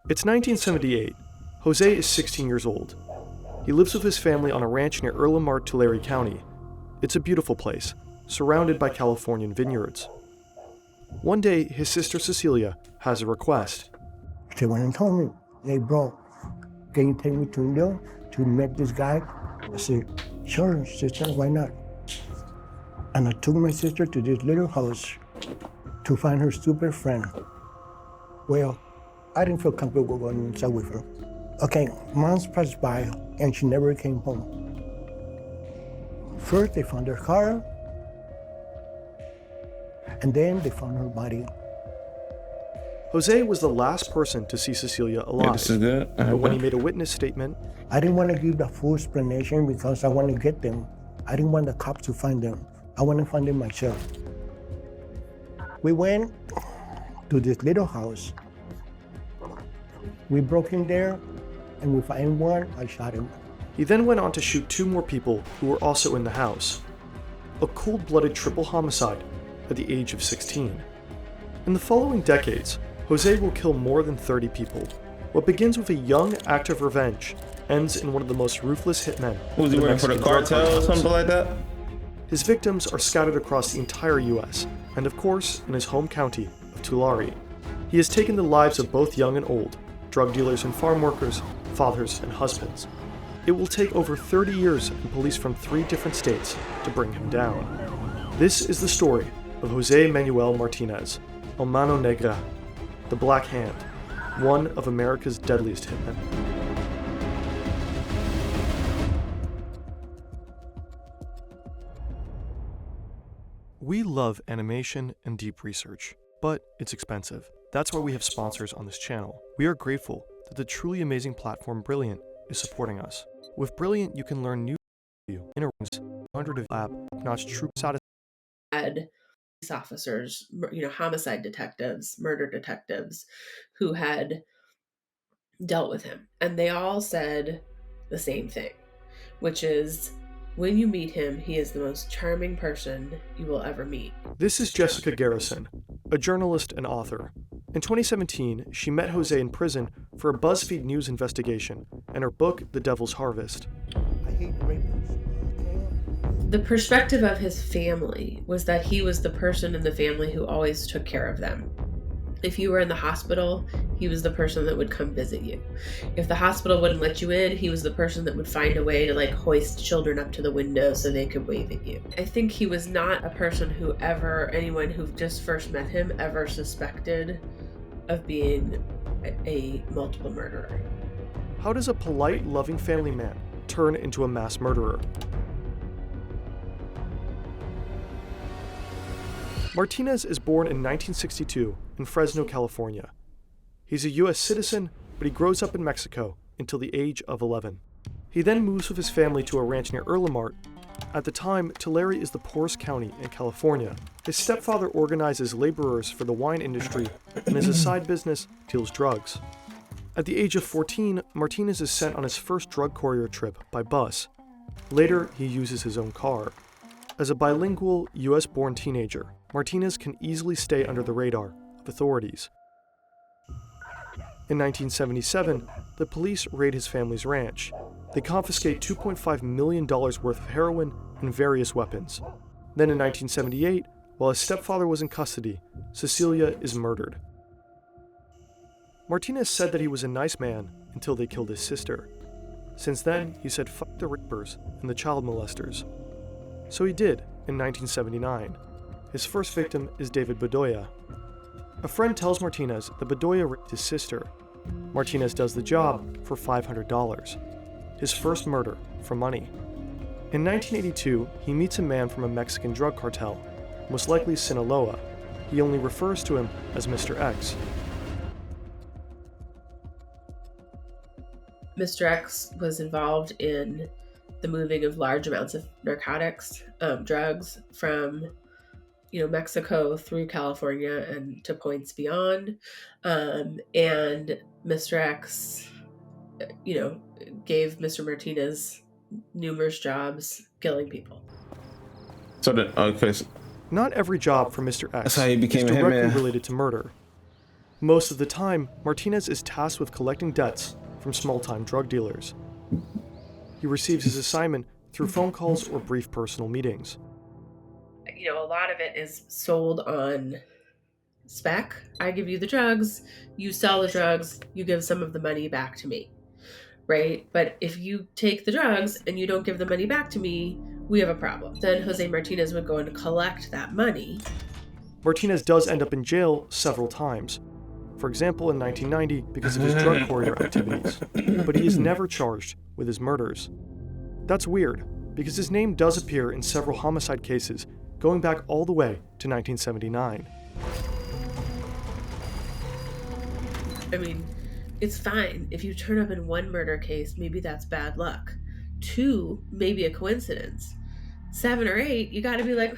It's 1978. Jose is 16 years old. He lives with his family on a ranch near Mar, Tulare County. It's a beautiful place, surrounded by Californian vineyards. One day, his sister Cecilia has a request. She went and told me, "Hey bro, can you take me to Indio to meet this guy?" I said, "Sure, sister, why not?" And I took my sister to this little house to find her stupid friend. Well, I didn't feel comfortable going inside with her. Okay, months passed by and she never came home. First they found her car, and then they found her body. Jose was the last person to see Cecilia alive. Yeah, this is good. But when he made a witness statement, I didn't want to give the full explanation because I want to get them. I didn't want the cops to find them. I want to find them myself. We went to this little house. We broke in there, and we found one. I shot him. he then went on to shoot 2 more people who were also in the house. A cold-blooded triple homicide at the age of 16. In the following decades, Jose will kill more than 30 people. What begins with a young act of revenge ends in one of the most ruthless hitmen. Was he working for the cartel or something like that? His victims are scattered across the entire US, and of course, in his home county of Tulare. He has taken the lives of both young and old, drug dealers and farm workers, fathers and husbands. It will take over 30 years and police from 3 different states to bring him down. This is the story of Jose Manuel Martinez, El Mano Negra, the Black Hand, one of America's deadliest hitmen. We love animation and deep research, but it's expensive. That's why we have sponsors on this channel. We are grateful that the truly amazing platform Brilliant is supporting us. With Brilliant, you can learn new interviews, 100 of top-notch troop satisfaction. Police officers, homicide detectives, murder detectives who had dealt with him. And they all said the same thing, which is, when you meet him, he is the most charming person you will ever meet. This is Jessica Garrison, a journalist and author. In 2017, she met Jose in prison for a BuzzFeed News investigation and her book, The Devil's Harvest. I hate rapists. The perspective of his family was that he was the person in the family who always took care of them. If you were in the hospital, he was the person that would come visit you. If the hospital wouldn't let you in, he was the person that would find a way to hoist children up to the window so they could wave at you. I think he was not a person who anyone who just first met him ever suspected of being a multiple murderer. How does a polite, loving family man turn into a mass murderer? Martinez is born in 1962 in Fresno, California. He's a US citizen, but he grows up in Mexico until the age of 11. He then moves with his family to a ranch near Mar. At the time, Tulare is the poorest county in California. His stepfather organizes laborers for the wine industry, and as a side business, deals drugs. At the age of 14, Martinez is sent on his first drug courier trip by bus. Later, he uses his own car. As a bilingual, US-born teenager, Martinez can easily stay under the radar of authorities. In 1977, the police raid his family's ranch. They confiscate $2.5 million worth of heroin and various weapons. Then in 1978, while his stepfather was in custody, Cecilia is murdered. Martinez said that he was a nice man until they killed his sister. Since then, he said fuck the rapers and the child molesters. So he did in 1979. His first victim is David Bedoya. A friend tells Martinez that Bedoya raped his sister. Martinez does the job for $500. His first murder for money. In 1982, he meets a man from a Mexican drug cartel, most likely Sinaloa. He only refers to him as Mr. X. Mr. X was involved in the moving of large amounts of narcotics, drugs from Mexico through California and to points beyond. And Mr. X, gave Mr. Martinez numerous jobs killing people. So Not every job for Mr. X that's how he became is a directly hitman. related to murder. Most of the time, Martinez is tasked with collecting debts from small-time drug dealers. He receives his assignment through phone calls or brief personal meetings. You know, a lot of it is sold on spec. I give you the drugs, you sell the drugs, you give some of the money back to me, right? But if you take the drugs and you don't give the money back to me, we have a problem. Then Jose Martinez would go and collect that money. Martinez does end up in jail several times. For example, in 1990 because of his drug courier activities, but he is never charged with his murders. That's weird, because his name does appear in several homicide cases going back all the way to 1979. I mean, it's fine. If you turn up in one murder case, maybe that's bad luck. 2, maybe a coincidence. 7 or 8, you gotta be like,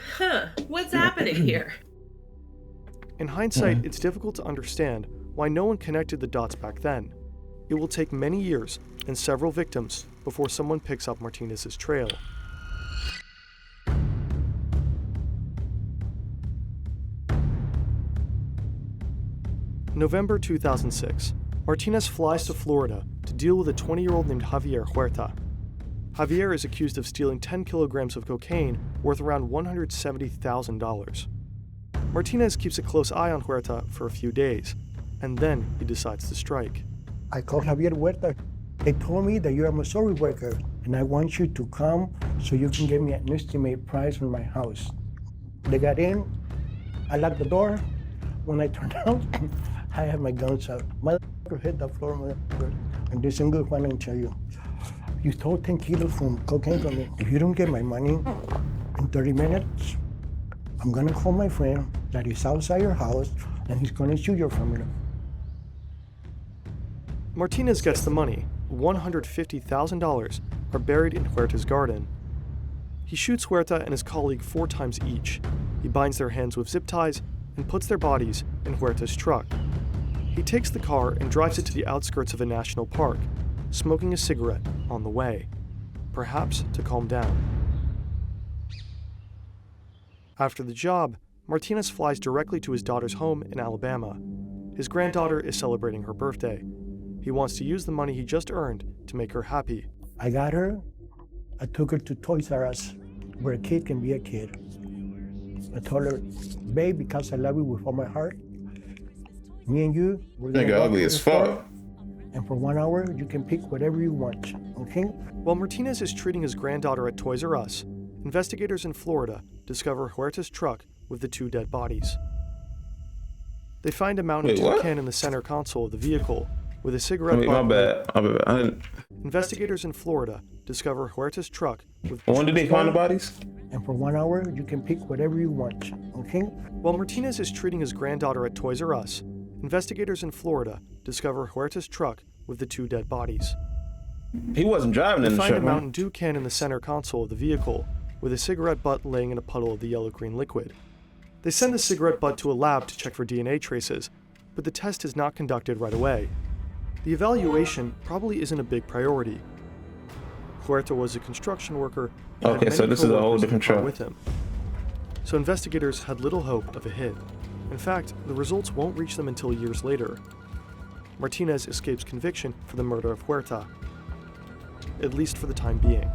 what's happening here? In hindsight, it's difficult to understand why no one connected the dots back then. It will take many years and several victims before someone picks up Martinez's trail. November 2006, Martinez flies to Florida to deal with a 20-year-old named Javier Huerta. Javier is accused of stealing 10 kilograms of cocaine worth around $170,000. Martinez keeps a close eye on Huerta for a few days, and then he decides to strike. I called Javier Huerta. They told me that you're a Missouri worker, and I want you to come so you can give me an estimate price on my house. They got in, I locked the door. When I turned out, I had my guns out. Motherfucker hit the floor, and this is good one I can tell you. You stole 10 kilos from cocaine from me. If you don't get my money in 30 minutes, I'm gonna call my friend that is outside your house, and he's gonna shoot your family. Martinez gets the money. $150,000 are buried in Huerta's garden. He shoots Huerta and his colleague 4 times each. He binds their hands with zip ties and puts their bodies in Huerta's truck. He takes the car and drives it to the outskirts of a national park, smoking a cigarette on the way, perhaps to calm down. After the job, Martinez flies directly to his daughter's home in Alabama. His granddaughter is celebrating her birthday. He wants to use the money he just earned to make her happy. I got her. I took her to Toys R Us, where a kid can be a kid. I told her, babe, because I love you with all my heart, me and you, we're gonna Nigga ugly as fuck. And for 1 hour, you can pick whatever you want, okay? While Martinez is treating his granddaughter at Toys R Us, investigators in Florida discover Huerta's truck with the 2 dead bodies. They find a Mountain Dew can in the center console of the vehicle with a cigarette butt. My bad. I didn't. Investigators in Florida discover Huerta's truck with. When did they find the bodies? And for 1 hour, you can pick whatever you want, okay? While Martinez is treating his granddaughter at Toys R Us, investigators in Florida discover Huerta's truck with the 2 dead bodies. He wasn't driving in the They truck. find a Mountain Dew can in the center console of the vehicle with a cigarette butt laying in a puddle of the yellow-green liquid. They send the cigarette butt to a lab to check for DNA traces, but the test is not conducted right away. The evaluation probably isn't a big priority. Huerta was a construction worker and had Okay, so many this is a whole coworkers in the different car truck. with him. So investigators had little hope of a hit. In fact, the results won't reach them until years later. Martinez escapes conviction for the murder of Huerta, at least for the time being.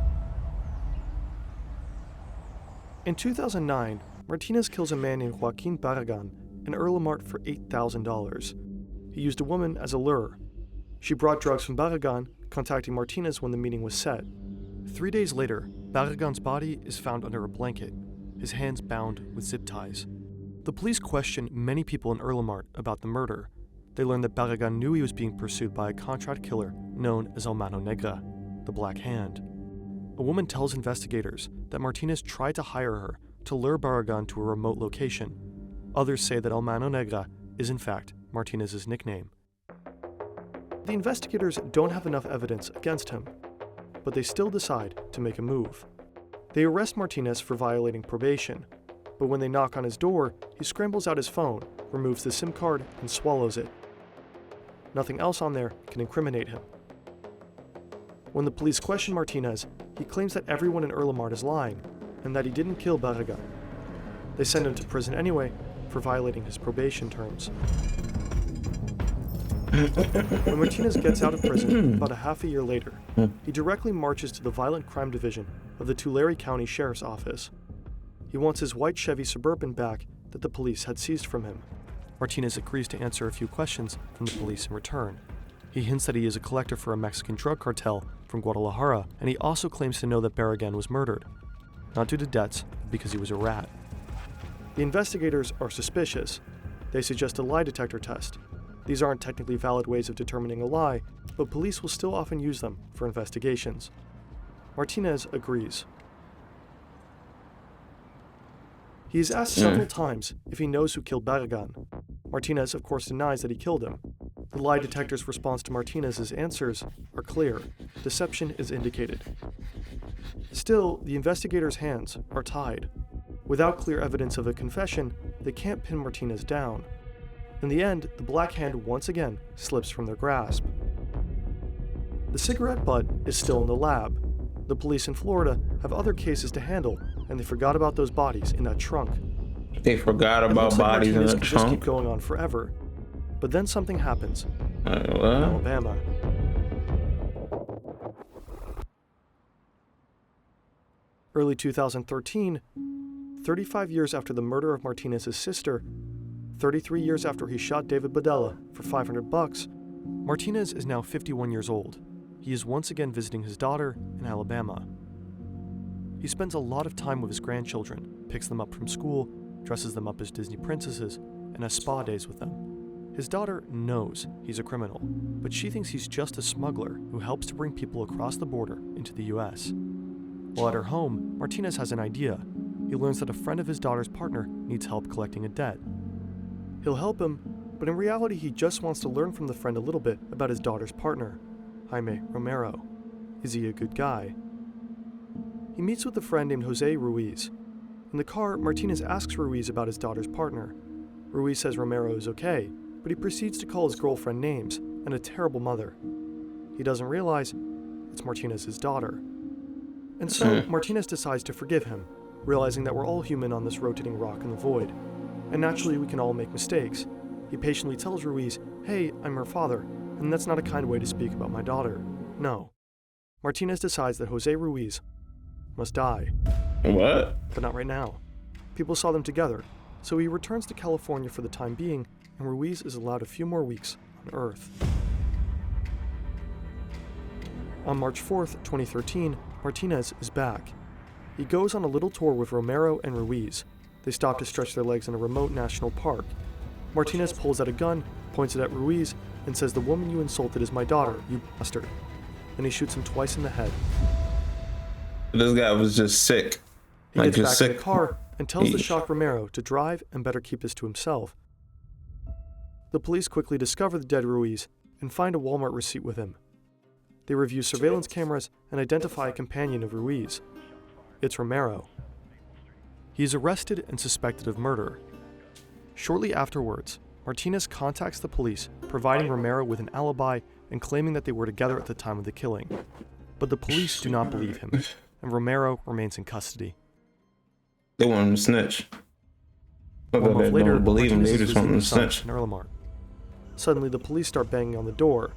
In 2009, Martinez kills a man named Joaquin Barragan in Erlemart for $8,000. He used a woman as a lure. She brought drugs from Barragan, contacting Martinez when the meeting was set. 3 days later, Barragan's body is found under a blanket, his hands bound with zip ties. The police question many people in Erlemart about the murder. They learn that Barragan knew he was being pursued by a contract killer known as El Mano Negra, the Black Hand. A woman tells investigators that Martinez tried to hire her to lure Barragan to a remote location. Others say that El Mano Negra is in fact Martinez's nickname. The investigators don't have enough evidence against him, but they still decide to make a move. They arrest Martinez for violating probation, but when they knock on his door, he scrambles out his phone, removes the SIM card, and swallows it. Nothing else on there can incriminate him. When the police question Martinez, he claims that everyone in Erlemart is lying, and that he didn't kill Barragan. They send him to prison anyway for violating his probation terms. When Martinez gets out of prison about a half a year later, he directly marches to the Violent Crime Division of the Tulare County Sheriff's Office. He wants his white Chevy Suburban back that the police had seized from him. Martinez agrees to answer a few questions from the police in return. He hints that he is a collector for a Mexican drug cartel from Guadalajara, and he also claims to know that Barragan was murdered, not due to debts, but because he was a rat. The investigators are suspicious. They suggest a lie detector test. These aren't technically valid ways of determining a lie, but police will still often use them for investigations. Martinez agrees. He is asked several times if he knows who killed Barragan. Martinez, of course, denies that he killed him. The lie detector's response to Martinez's answers are clear. Deception is indicated. Still, the investigators' hands are tied. Without clear evidence of a confession, they can't pin Martinez down. In the end, the black hand once again slips from their grasp. The cigarette butt is still in the lab. The police in Florida have other cases to handle, and they forgot about those bodies in that trunk. They forgot It about looks like bodies in Martinez the could just keep trunk. going on forever. But then something happens in What? Alabama. Early 2013, 35 years after the murder of Martinez's sister, 33 years after he shot David Badella for $500, Martinez is now 51 years old. He is once again visiting his daughter in Alabama. He spends a lot of time with his grandchildren, picks them up from school, dresses them up as Disney princesses, and has spa days with them. His daughter knows he's a criminal, but she thinks he's just a smuggler who helps to bring people across the border into the US. While at her home, Martinez has an idea. He learns that a friend of his daughter's partner needs help collecting a debt. He'll help him, but in reality he just wants to learn from the friend a little bit about his daughter's partner, Jaime Romero. Is he a good guy? He meets with a friend named Jose Ruiz. In the car, Martinez asks Ruiz about his daughter's partner. Ruiz says Romero is okay, but he proceeds to call his girlfriend names and a terrible mother. He doesn't realize it's Martinez's daughter. And so Martinez decides to forgive him, realizing that we're all human on this rotating rock in the void. And naturally we can all make mistakes. He patiently tells Ruiz, "Hey, I'm her father, and that's not a kind way to speak about my daughter." No. Martinez decides that Jose Ruiz must die, What? but not right now. People saw them together, so he returns to California for the time being, and Ruiz is allowed a few more weeks on Earth. On March 4th, 2013, Martinez is back. He goes on a little tour with Romero and Ruiz. They stop to stretch their legs in a remote national park. Martinez pulls out a gun, points it at Ruiz, and says, "The woman you insulted is my daughter, you bastard." Then he shoots him twice in the head. This guy was just sick. He Like gets just back sick. in the car and tells the Yeesh. shocked Romero to drive and better keep this to himself. The police quickly discover the dead Ruiz and find a Walmart receipt with him. They review surveillance cameras and identify a companion of Ruiz. It's Romero. He is arrested and suspected of murder. Shortly afterwards, Martinez contacts the police, providing Romero with an alibi and claiming that they were together at the time of the killing. But the police do not believe him, and Romero remains in custody. They want him to snitch. But 1 they month later, don't believe him. Martinez They is just want visiting him to his son snitch. in Erlamar. Suddenly, the police start banging on the door.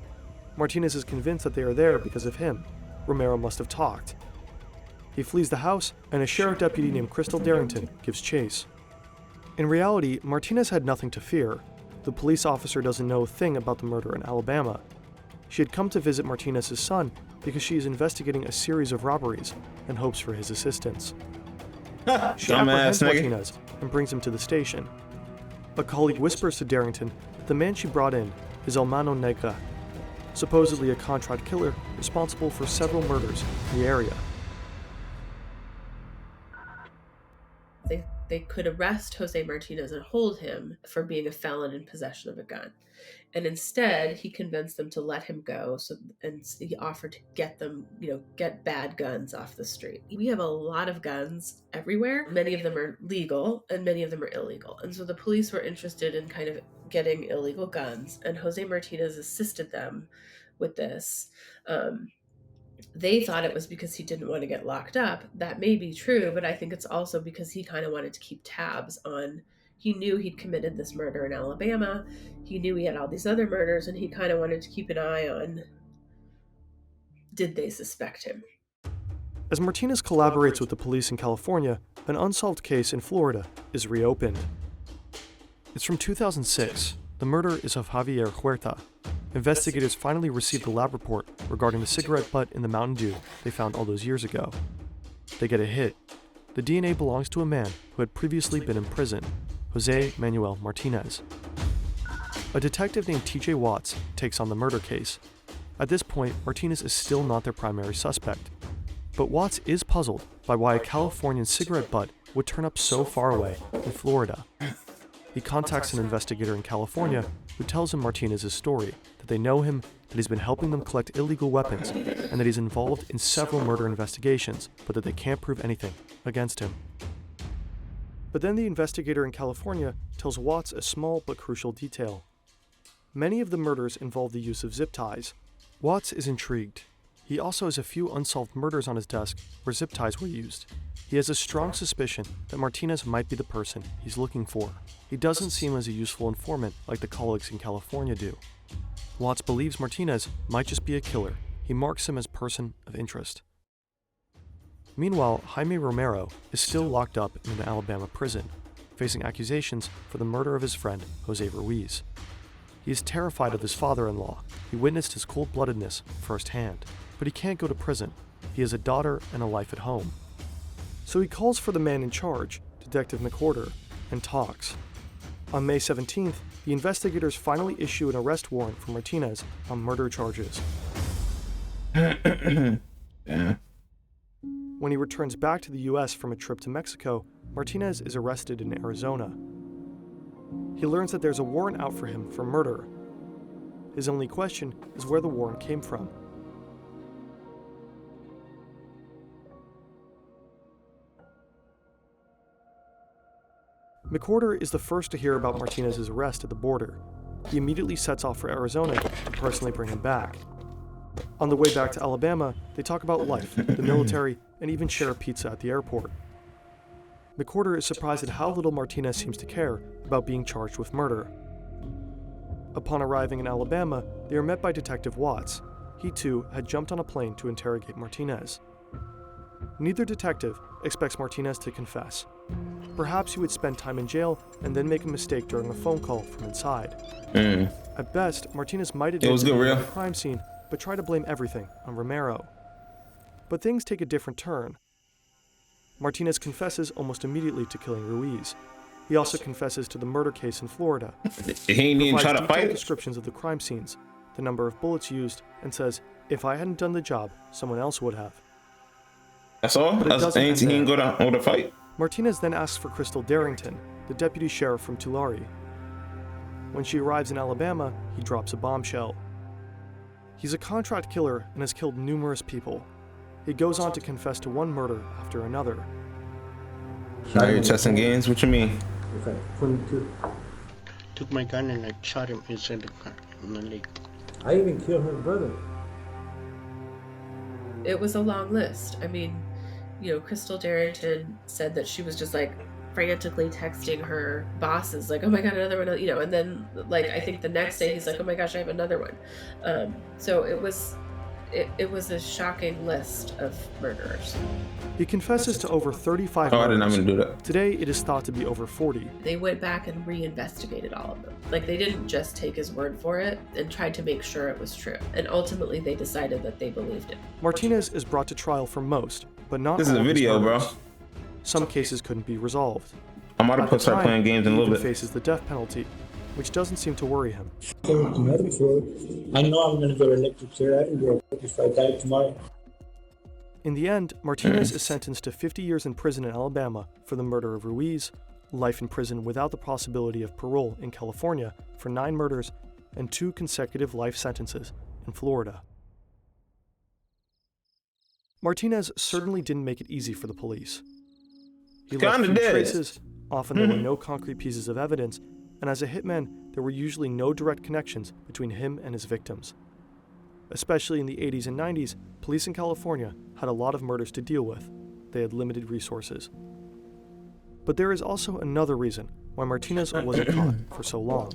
Martinez is convinced that they are there because of him. Romero must have talked. He flees the house, and a sheriff deputy named Crystal Darrington gives chase. In reality, Martinez had nothing to fear. The police officer doesn't know a thing about the murder in Alabama. She had come to visit Martinez's son because she is investigating a series of robberies and hopes for his assistance. She apprehends Dumbass nigga. Martinez and brings him to the station. A colleague whispers to Darrington that the man she brought in is Hermano Negra, supposedly a contract killer responsible for several murders in the area. They could arrest Jose Martinez and hold him for being a felon in possession of a gun. And instead, he convinced them to let him go. And he offered to get them, get bad guns off the street. We have a lot of guns everywhere. Many of them are legal and many of them are illegal. And so the police were interested in kind of getting illegal guns. And Jose Martinez assisted them with this. They thought it was because he didn't want to get locked up. That may be true, but I think it's also because he kind of wanted to keep tabs on He knew he'd committed this murder in Alabama. He knew he had all these other murders, and he kind of wanted to keep an eye on, did they suspect him? As Martinez collaborates with the police in California, an unsolved case in Florida is reopened. It's from 2006. The murder is of Javier Huerta. Investigators finally received the lab report regarding the cigarette butt in the Mountain Dew they found all those years ago. They get a hit. The DNA belongs to a man who had previously been in prison, Jose Manuel Martinez. A detective named TJ Watts takes on the murder case. At this point, Martinez is still not their primary suspect. But Watts is puzzled by why a Californian cigarette butt would turn up so far away in Florida. He contacts an investigator in California who tells him Martinez's story, that they know him, that he's been helping them collect illegal weapons, and that he's involved in several murder investigations, but that they can't prove anything against him. But then the investigator in California tells Watts a small but crucial detail. Many of the murders involve the use of zip ties. Watts is intrigued. He also has a few unsolved murders on his desk where zip ties were used. He has a strong suspicion that Martinez might be the person he's looking for. He doesn't seem as a useful informant like the colleagues in California do. Watts believes Martinez might just be a killer. He marks him as person of interest. Meanwhile, Jaime Romero is still locked up in an Alabama prison, facing accusations for the murder of his friend, Jose Ruiz. He is terrified of his father-in-law. He witnessed his cold-bloodedness firsthand. But he can't go to prison. He has a daughter and a life at home. So he calls for the man in charge, Detective McWhorter, and talks. On May 17th, the investigators finally issue an arrest warrant for Martinez on murder charges. Yeah. When he returns back to the U.S. from a trip to Mexico, Martinez is arrested in Arizona. He learns that there's a warrant out for him for murder. His only question is where the warrant came from. McWhorter is the first to hear about Martinez's arrest at the border. He immediately sets off for Arizona to personally bring him back. On the way back to Alabama, they talk about life, the military, and even share a pizza at the airport. McWhorter is surprised at how little Martinez seems to care about being charged with murder. Upon arriving in Alabama, they are met by Detective Watts. He too had jumped on a plane to interrogate Martinez. Neither detective expects Martinez to confess. Perhaps he would spend time in jail and then make a mistake during a phone call from inside. At best, Martinez might admit to being at the crime scene, but try to blame everything on Romero. But things take a different turn. Martinez confesses almost immediately to killing Ruiz. He also confesses to the murder case in Florida. He ain't even try to Provides fight detailed it. descriptions of the crime scenes, the number of bullets used, and says, if I hadn't done the job, someone else would have. That's all? But it That's, doesn't he end didn't there. go down with a fight? Martinez then asks for Crystal Darrington, the deputy sheriff from Tulare. When she arrives in Alabama, he drops a bombshell. He's a contract killer and has killed numerous people. He goes on to confess to one murder after another. Now you're testing games? What you mean? Okay, 22. Took my gun and I shot him inside the car in the leg. I even killed her brother. It was a long list. I mean, Crystal Darrington said that she was just like frantically texting her bosses, like, oh my God, another one, and then like, I think the next day he's like, oh my gosh, I have another one. So it was a shocking list of murderers. He confesses to over 35 Oh, I didn't murders. even do that. Today, it is thought to be over 40. They went back and re-investigated all of them. Like, they didn't just take his word for it and tried to make sure it was true. And ultimately, they decided that they believed it. Martinez is brought to trial for most, but not This is all a of his video, bro. murders. Some cases couldn't be resolved. I'm about to At the start time, playing games in a he little even bit. faces the death penalty, which doesn't seem to worry him. I know I'm gonna go to electric chair. I can go if I die tomorrow. In the end, Martinez is sentenced to 50 years in prison in Alabama for the murder of Ruiz, life in prison without the possibility of parole in California for 9 murders, and 2 consecutive life sentences in Florida. Martinez certainly didn't make it easy for the police. He left Kinda few did. traces, often there were no concrete pieces of evidence, and as a hitman, there were usually no direct connections between him and his victims. Especially in the 80s and 90s, police in California had a lot of murders to deal with. They had limited resources. But there is also another reason why Martinez wasn't caught for so long.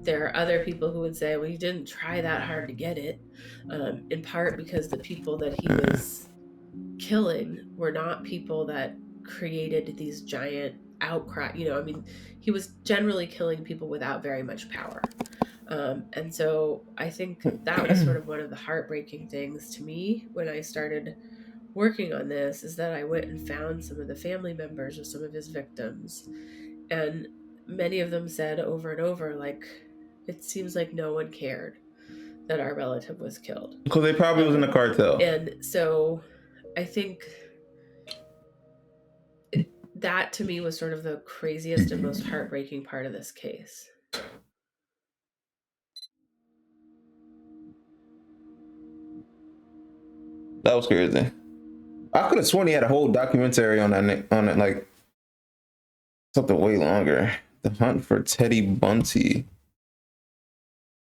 There are other people who would say, well, he didn't try that hard to get it, in part because the people that he was killing were not people that created these giant outcry. He was generally killing people without very much power. And so I think that was sort of one of the heartbreaking things to me when I started working on this, is that I went and found some of the family members of some of his victims. And many of them said over and over, like, it seems like no one cared that our relative was killed. Because they probably was in a cartel. And so I think that to me was sort of the craziest and most heartbreaking part of this case. That was crazy. I could have sworn he had a whole documentary on it, like something way longer. The Hunt for Teddy Bundy.